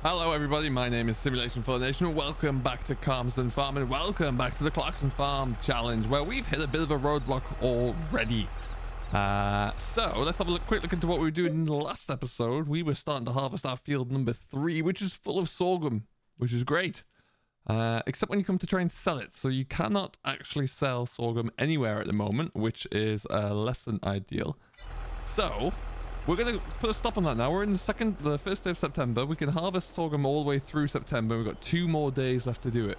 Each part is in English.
Hello everybody, my name is Simulation for the Nation. Welcome back to Calmsden Farm and welcome back to the Clarkson Farm Challenge, where we've hit a bit of a roadblock already. So let's have a quick look into what we were doing in the last episode. We were starting to harvest our field number 3, which is full of sorghum, which is great. Except when you come to try and sell it. So you cannot actually sell sorghum anywhere at the moment, which is less than ideal. So we're going to put a stop on that now. We're in the first day of September. We can harvest sorghum all the way through September. We've got 2 more days left to do it.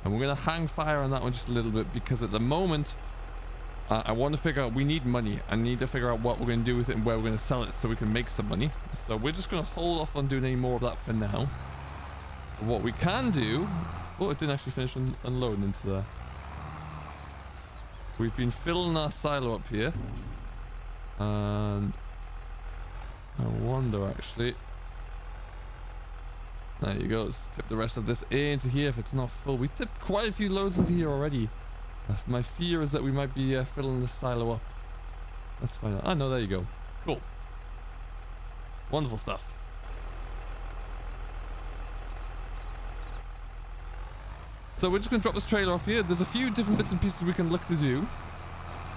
And we're going to hang fire on that one just a little bit, because at the moment, I want to figure out, we need money. I need to figure out what we're going to do with it and where we're going to sell it so we can make some money. So we're just going to hold off on doing any more of that for now. What we can do... Oh, it didn't actually finish unloading into there. We've been filling our silo up here. And... I wonder actually. There you go. Let's tip the rest of this into here if it's not full. We tipped quite a few loads into here already. My fear is that we might be filling the silo up. Let's find out. Oh no, there you go. Cool. Wonderful stuff. So we're just going to drop this trailer off here. There's a few different bits and pieces we can look to do.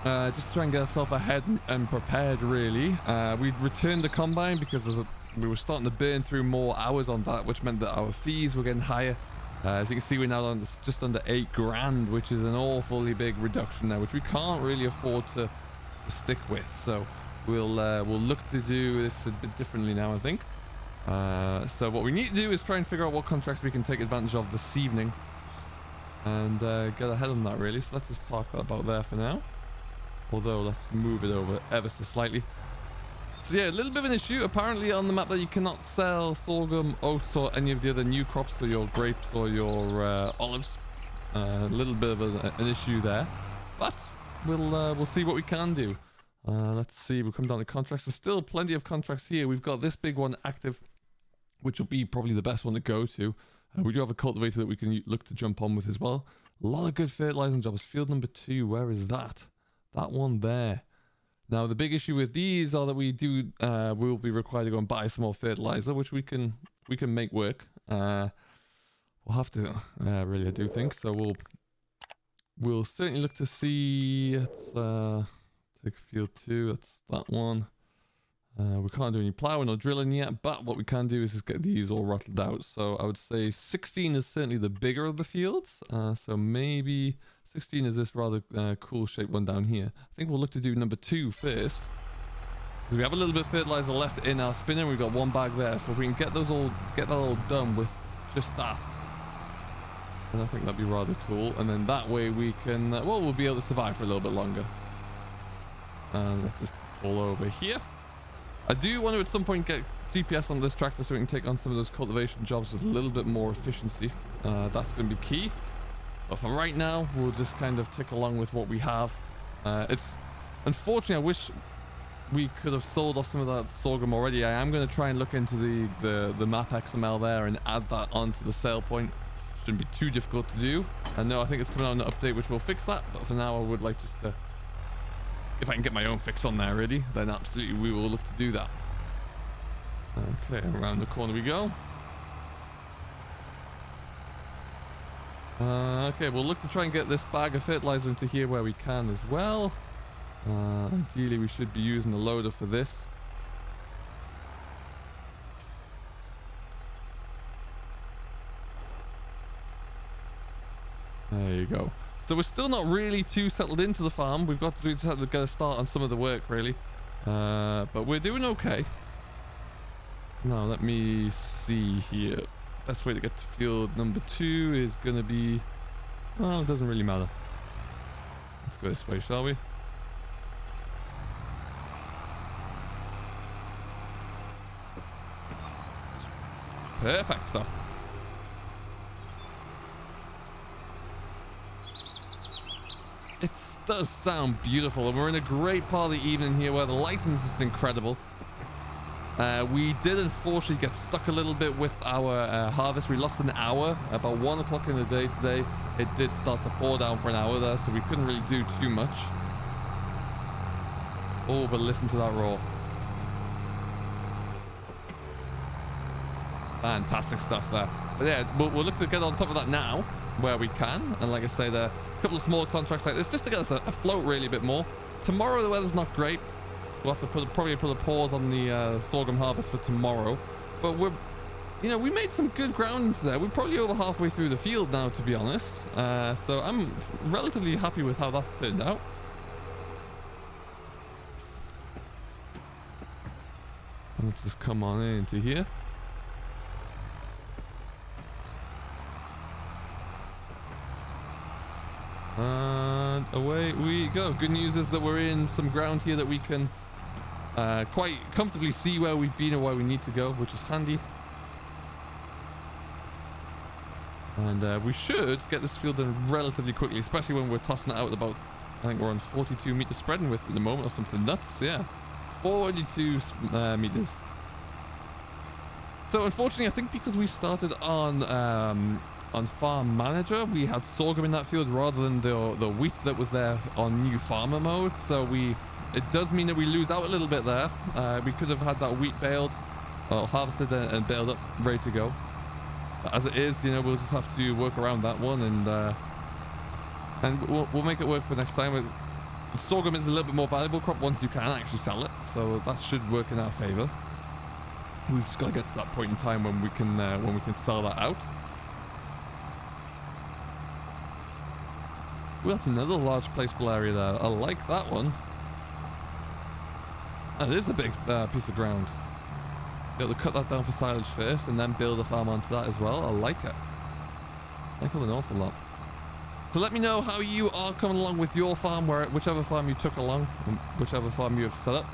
Just to try and get ourselves ahead and prepared, really. We returned the combine because we were starting to burn through more hours on that, which meant that our fees were getting higher. As you can see, we're now on just under 8 grand, which is an awfully big reduction now, which we can't really afford to stick with. So we'll look to do this a bit differently now, I think. So what we need to do is try and figure out what contracts we can take advantage of this evening and get ahead on that, really. So let's just park that about there for now. Although, let's move it over ever so slightly. So yeah, a little bit of an issue apparently on the map that you cannot sell sorghum, oats, or any of the other new crops, so your grapes or your olives. A little bit of an issue there, but we'll see what we can do. Let's see. We'll come down to contracts. There's still plenty of contracts here. We've got this big one active, which will be probably the best one to go to. We do have a cultivator that we can look to jump on with as well. A lot of good fertilizing jobs. Field number 2. Where is that? That one there. Now the big issue with these are that we will be required to go and buy some more fertilizer, which we can make work. We'll have to really, I do think so. We'll certainly look to see. Let's take field 2. That's that one. We can't do any plowing or drilling yet, but what we can do is just get these all rattled out. So I would say 16 is certainly the bigger of the fields. So maybe 16 is this rather cool shaped one down here. I think we'll look to do number 2 first, because we have a little bit of fertilizer left in our spinner. We've got 1 bag there, so if we can get that all done with just that, and I think that'd be rather cool. And then that way we can we'll be able to survive for a little bit longer. And let's just pull over here. I do want to at some point get GPS on this tractor so we can take on some of those cultivation jobs with a little bit more efficiency. That's going to be key. But for right now, we'll just kind of tick along with what we have. It's unfortunately, I wish we could have sold off some of that sorghum already. I am going to try and look into the map XML there and add that onto the sale point. Shouldn't be too difficult to do. And no, I think it's coming out in an update which will fix that. But for now, I would like just to, if I can get my own fix on there, really, then absolutely we will look to do that. Okay, around the corner we go. Okay, we'll look to try and get this bag of fertilizer into here where we can as well. Ideally, we should be using a loader for this. There you go. So we're still not really too settled into the farm. We just have to get a start on some of the work, really. But we're doing okay. Now, let me see here. Best way to get to field number 2 is going to be... Well, it doesn't really matter. Let's go this way, shall we? Perfect stuff. It does sound beautiful, and we're in a great part of the evening here where the lighting is just incredible. We did unfortunately get stuck a little bit with our harvest. We lost an hour. About 1 o'clock in the day today, it did start to pour down for an hour there, so we couldn't really do too much. Oh, but listen to that roar. Fantastic stuff there. But yeah, we'll look to get on top of that now where we can. And like I say, there are a couple of smaller contracts like this just to get us afloat really a bit more. Tomorrow the weather's not great. We'll have to probably put a pause on the sorghum harvest for tomorrow. But we made some good ground there. We're probably over halfway through the field now, to be honest. So I'm relatively happy with how that's turned out. Let's just come on into here. And away we go. Good news is that we're in some ground here that we can quite comfortably see where we've been and where we need to go, which is handy. And we should get this field done relatively quickly, especially when we're tossing it out at about, I think we're on 42 meter spreading width at the moment or something nuts. Yeah, 42 meters. So unfortunately, I think because we started on farm manager, we had sorghum in that field rather than the wheat that was there on new farmer mode. So it does mean that we lose out a little bit there. We could have had that wheat baled or harvested and baled up, ready to go. But as it is, we'll just have to work around that one, and we'll make it work for next time. Sorghum is a little bit more valuable crop once you can actually sell it, so that should work in our favor. We've just got to get to that point in time when we can sell that out. Well, that's another large placeable area there. I like that one. That is a big piece of ground. Be able to cut that down for silage first and then build a farm onto that as well. I like it. I like it an awful lot. So let me know how you are coming along with your farm, whichever farm you took along, and whichever farm you have set up.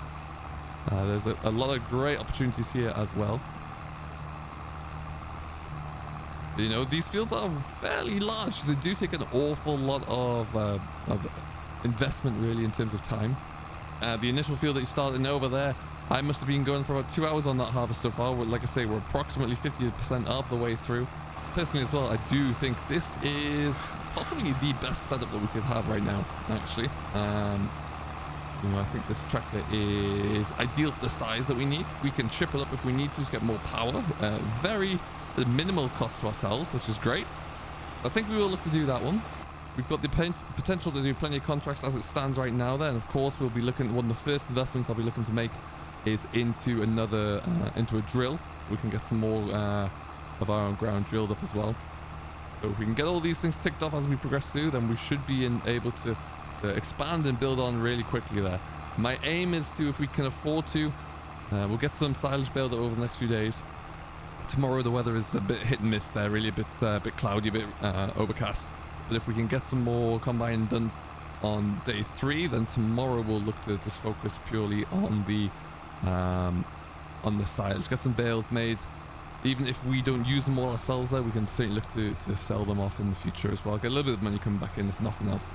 There's a lot of great opportunities here as well. These fields are fairly large. They do take an awful lot of investment really in terms of time. The initial field that you started over there, I must have been going for about 2 hours on that harvest so far. Like I say, we're approximately 50% of the way through. Personally as well, I do think this is possibly the best setup that we could have right now, actually. I think this tractor is ideal for the size that we need. We can chip it up if we need to, just get more power. Very minimal cost to ourselves, which is great. I think we will look to do that one. We've got the potential to do plenty of contracts as it stands right now there, and of course we'll be looking, one of the first investments I'll be looking to make is into into a drill, so we can get some more of our own ground drilled up as well. So if we can get all these things ticked off as we progress through, then we should be able to expand and build on really quickly there. My aim is to, if we can afford to, we'll get some silage baled over the next few days. Tomorrow the weather is a bit hit and miss there, really a bit cloudy, a bit overcast. But if we can get some more combine done on day 3, then tomorrow we'll look to just focus purely on the silage. Get some bales made. Even if we don't use them all ourselves there, we can certainly look to sell them off in the future as well. Get a little bit of money coming back in, if nothing else.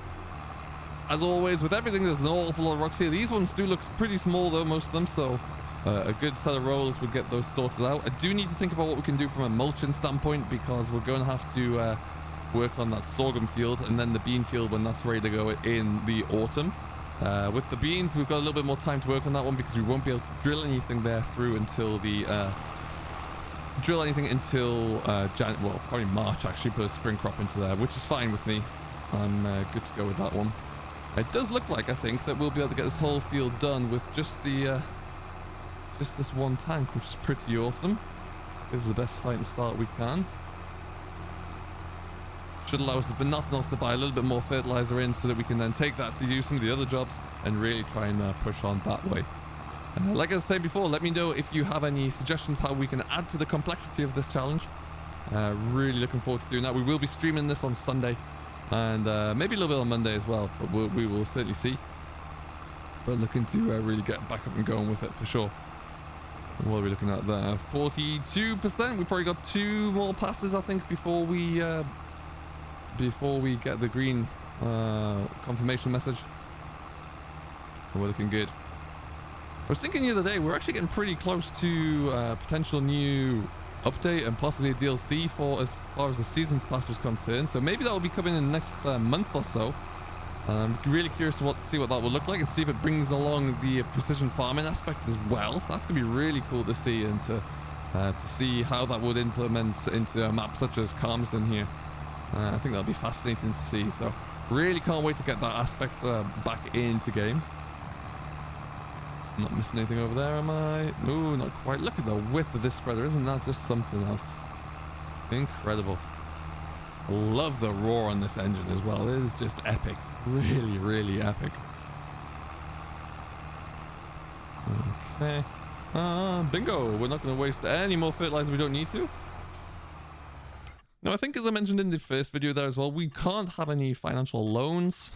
As always, with everything, there's an awful lot of rocks here. These ones do look pretty small though, most of them, so a good set of rolls would get those sorted out. I do need to think about what we can do from a mulching standpoint, because we're going to have to work on that sorghum field and then the bean field when that's ready to go in the autumn. With the beans, we've got a little bit more time to work on that one, because we won't be able to drill anything there through until probably March actually, put a spring crop into there, which is fine with me. I'm good to go with that one. It does look like, I think, that we'll be able to get this whole field done with just the just this one tank, which is pretty awesome. Gives the best fighting start we can. Should allow us, if nothing else, to buy a little bit more fertilizer in, so that we can then take that to do some of the other jobs and really try and push on that way. Like I was saying before, let me know if you have any suggestions how we can add to the complexity of this challenge. Really looking forward to doing that. We will be streaming this on Sunday, and maybe a little bit on Monday as well, but we will certainly see. But looking to really get back up and going with it for sure. And what are we looking at there? 42%. We probably got 2 more passes, I think, before we get the green confirmation message. And we're looking good. I was thinking the other day, we're actually getting pretty close to potential new update and possibly a DLC for as far as the Seasons Pass was concerned. So maybe that will be coming in the next month or so. I'm really curious to see what that will look like, and see if it brings along the precision farming aspect as well. That's going to be really cool to see, and to to see how that would implement into a map such as Calmsden here. I think that'll be fascinating to see. So really can't wait to get that aspect back into game. I'm not missing anything over there, am I? No, not quite. Look at the width of this spreader. Isn't that just something else? Incredible. Love the roar on this engine as well. It is just epic. Really, really epic. Okay. Bingo. We're not going to waste any more fertilizer we don't need to. Now, I think as I mentioned in the first video there as well, we can't have any financial loans.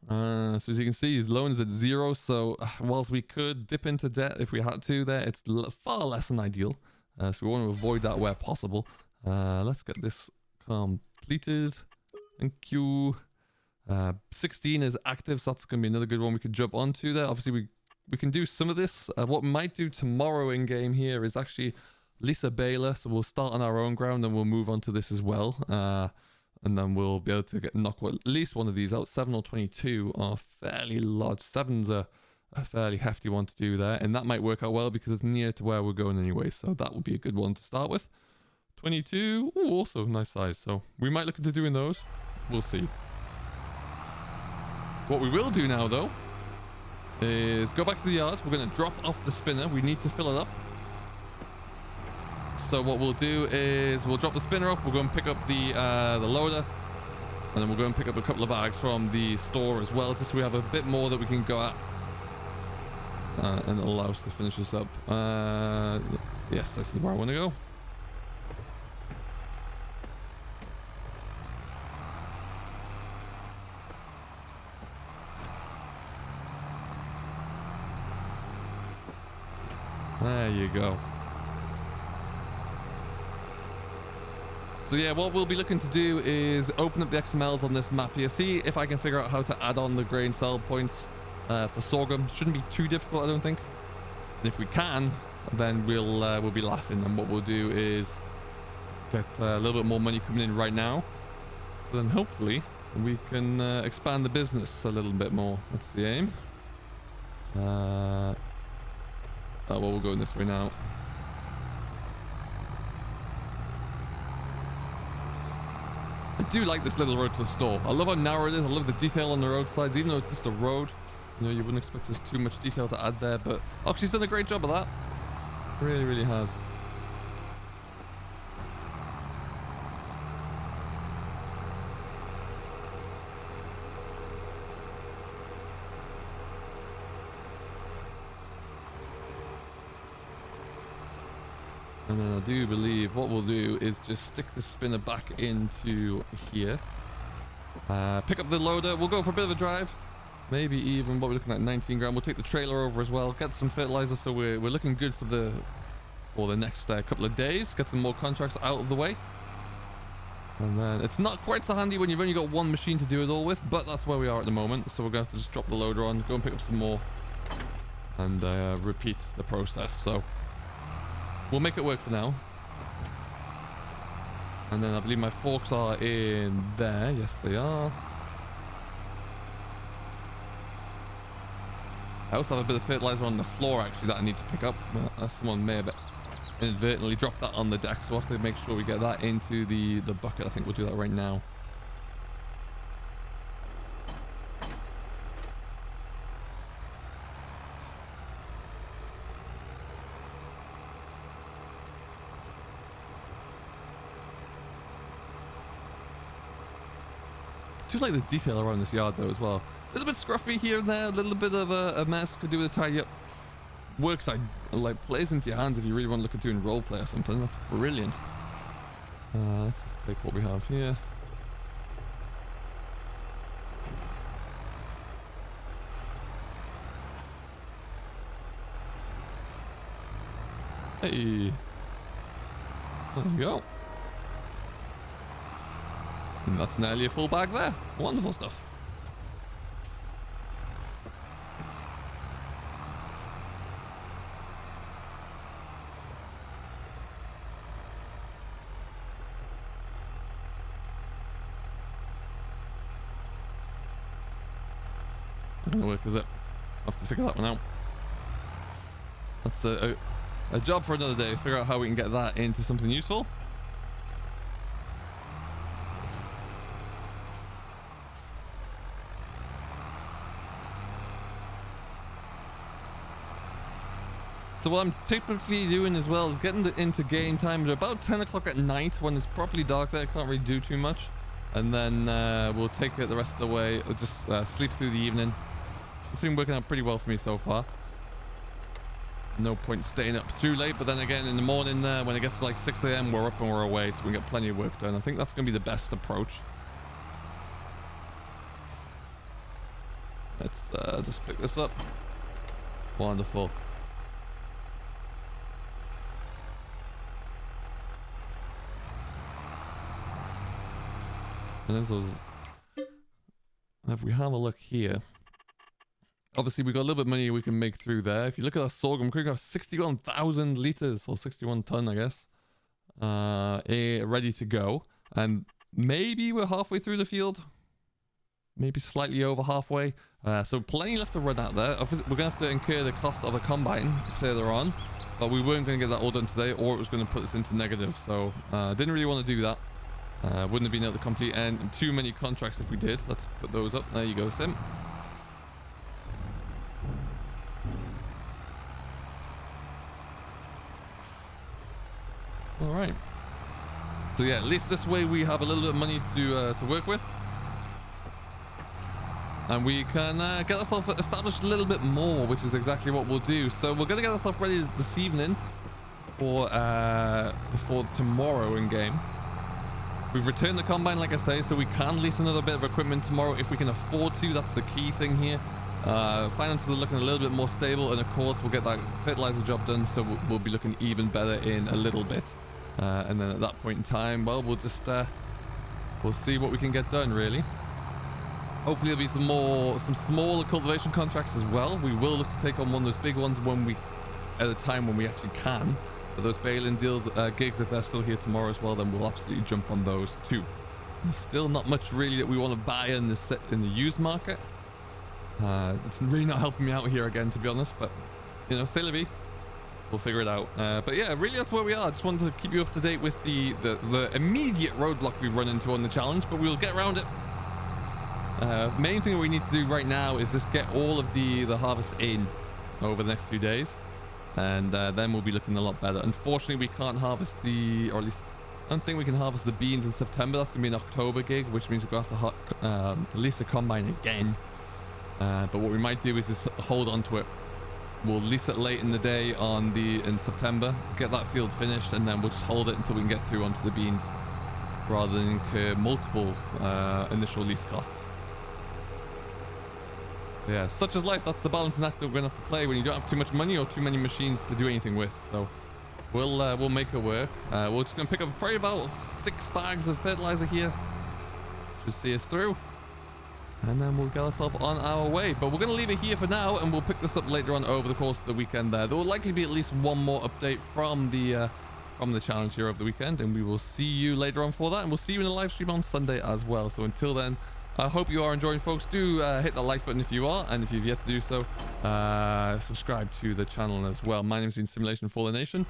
So as you can see, his loan is at 0. So whilst we could dip into debt if we had to there, it's far less than ideal. So we want to avoid that where possible. Let's get this completed. Thank you. 16 is active, so that's going to be another good one we could jump onto there. Obviously, we can do some of this. What we might do tomorrow in game here is actually lease a baler. So we'll start on our own ground and we'll move on to this as well. And then we'll be able to knock at least one of these out. 7 or 22 are fairly large. 7's a fairly hefty one to do there. And that might work out well because it's near to where we're going anyway. So that would be a good one to start with. 22, ooh, also nice size. So we might look into doing those. We'll see. What we will do now, though, is go back to the yard. We're going to drop off the spinner. We need to fill it up. So what we'll do is we'll drop the spinner off. We'll go and pick up the loader, and then we'll go and pick up a couple of bags from the store as well, just so we have a bit more that we can go at, and it'll allow us to finish this up. Yes, this is where I want to go. There you go. So yeah, what we'll be looking to do is open up the XMLs on this map here, see if I can figure out how to add on the grain sell points for sorghum. Shouldn't be too difficult, I don't think. And if we can, then we'll be laughing. And what we'll do is get a little bit more money coming in right now. So then hopefully we can expand the business a little bit more. That's the aim. Oh, well, we're going this way now. I do like this little road to the store. I love how narrow it is. I love the detail on the roadsides, even though it's just a road. You know, you wouldn't expect there's too much detail to add there, but Oxy's done a great job of that. Really, really has. And then I do believe what we'll do is just stick the spinner back into here. Pick up the loader. We'll go for a bit of a drive. Maybe even, what we're looking at, 19 grand. We'll take the trailer over as well. Get some fertilizer, so we're looking good for the next couple of days. Get some more contracts out of the way. And then it's not quite so handy when you've only got one machine to do it all with, but that's where we are at the moment. So we're going to have to just drop the loader on, go and pick up some more, and repeat the process. So we'll make it work for now. And then I believe my forks are in there. Yes, they are. I also have a bit of fertilizer on the floor, actually, that I need to pick up. Someone may have inadvertently dropped that on the deck, so we'll have to make sure we get that into the bucket. I think we'll do that right now. I do like the detail around this yard though as well. A little bit scruffy here and there, a little bit of a mess. Could do with a tidy up. Works like plays into your hands if you really want to look at doing roleplay or something. That's brilliant. Let's just take what we have here. Hey, there we go. And that's nearly a full bag there. Wonderful stuff. How gonna work is it? I'll have to figure that one out. That's a a job for another day. Figure out how we can get that into something useful. So what I'm typically doing as well is getting into game time at about 10 o'clock at night when it's properly dark there. I can't really do too much. And then we'll take it the rest of the way. Or just sleep through the evening. It's been working out pretty well for me so far. No point staying up too late. But then again, in the morning when it gets to like 6 a.m, we're up and we're away. So we get plenty of work done. I think that's going to be the best approach. Let's just pick this up. Wonderful. And as those, if we have a look here, obviously we got a little bit of money we can make through there. If you look at our sorghum, we got 61,000 liters or 61 ton, I guess, ready to go. And maybe we're halfway through the field, maybe slightly over halfway. So plenty left to run out there. Obviously, we're gonna have to incur the cost of a combine further on, but we weren't going to get that all done today, or it was going to put us into negative. So didn't really want to do that. Wouldn't have been able to complete too many contracts if we did. Let's put those up. There you go, Sim. All right. So yeah, at least this way we have a little bit of money to work with, and we can get ourselves established a little bit more, which is exactly what we'll do. So we're gonna get ourselves ready this evening for tomorrow in game. We've returned the combine, like I say, so we can lease another bit of equipment tomorrow if we can afford to. That's the key thing here. Finances are looking a little bit more stable, and of course we'll get that fertilizer job done, so we'll be looking even better in a little bit. And then at that point in time, well, we'll just we'll see what we can get done, really. Hopefully there'll be some smaller cultivation contracts as well. We will look to take on one of those big ones at a time when we actually can. But those bail-in deals, gigs, if they're still here tomorrow as well, then we'll absolutely jump on those too. There's still not much really that we want to buy in the used market. It's really not helping me out here again, to be honest. But you know, c'est la vie. We'll figure it out. But yeah, really that's where we are. Just wanted to keep you up to date with the immediate roadblock we run into on the challenge, but we'll get around it. Main thing we need to do right now is just get all of the harvest in over the next few days. And then we'll be looking a lot better. Unfortunately, we can't harvest or at least I don't think we can harvest the beans in September. That's going to be an October gig, which means we're going to have to lease a combine again. But what we might do is just hold on to it. We'll lease it late in the day in September, get that field finished, and then we'll just hold it until we can get through onto the beans, rather than incur multiple initial lease costs. Yeah, such is life. That's the balancing act that we're gonna have to play when you don't have too much money or too many machines to do anything with. So we'll make it work. We're just gonna pick up probably about 6 bags of fertilizer here. Should see us through, and then we'll get ourselves on our way. But we're gonna leave it here for now, and we'll pick this up later on over the course of the weekend. There will likely be at least one more update from the challenge here over the weekend, and we will see you later on for that, and we'll see you in the live stream on Sunday as well. So until then, I hope you are enjoying, folks. Do hit that like button if you are, and if you've yet to do so, subscribe to the channel as well. My name's been Simulation for the Nation.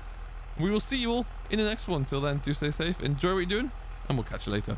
We will see you all in the next one. Till then, do stay safe, enjoy what you're doing, and we'll catch you later.